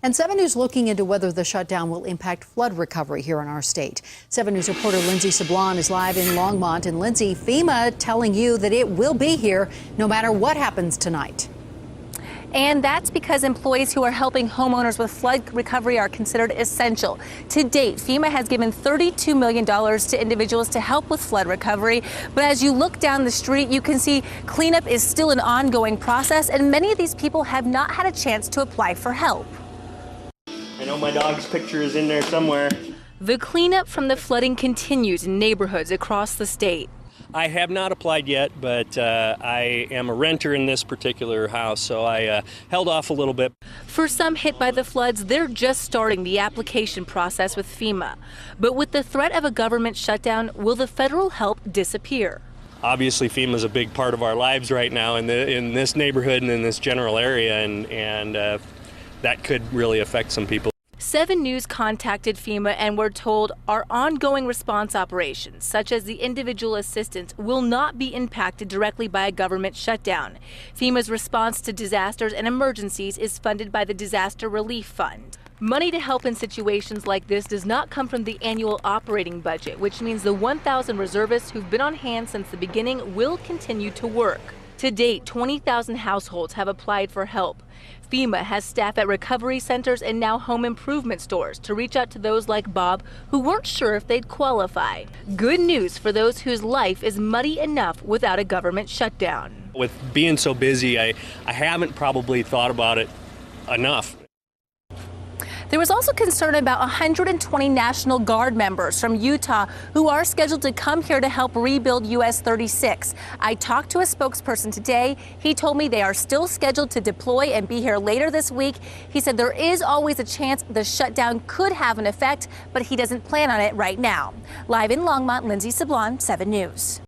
And 7 News looking into whether the shutdown will impact flood recovery here in our state. 7 News reporter Lindsey Sablan is live in Longmont. And Lindsey, FEMA telling you that it will be here no matter what happens tonight. And that's because employees who are helping homeowners with flood recovery are considered essential. To date, FEMA has given $32 million to individuals to help with flood recovery. But as you look down the street, you can see cleanup is still an ongoing process, and many of these people have not had a chance to apply for help. I know my dog's picture is in there somewhere. The cleanup from the flooding continues in neighborhoods across the state. I have not applied yet, but I am a renter in this particular house, so I held off a little bit. For some hit by the floods, they're just starting the application process with FEMA. But with the threat of a government shutdown, will the federal help disappear? Obviously, FEMA is a big part of our lives right now in this neighborhood and in this general area, and that could really affect some people. 7 News contacted FEMA and were told our ongoing response operations, such as the individual assistance, will not be impacted directly by a government shutdown. FEMA's response to disasters and emergencies is funded by the Disaster Relief Fund. Money to help in situations like this does not come from the annual operating budget, which means the 1,000 reservists who've been on hand since the beginning will continue to work. To date, 20,000 households have applied for help. FEMA has staff at recovery centers and now home improvement stores to reach out to those like Bob who weren't sure if they'd qualify. Good news for those whose life is muddy enough without a government shutdown. With being so busy, I haven't probably thought about it enough. There was also concern about 120 National Guard members from Utah who are scheduled to come here to help rebuild US 36. I talked to a spokesperson today. He told me they are still scheduled to deploy and be here later this week. He said there is always a chance the shutdown could have an effect, but he doesn't plan on it right now. Live in Longmont, Lindsey Sablan, 7 News.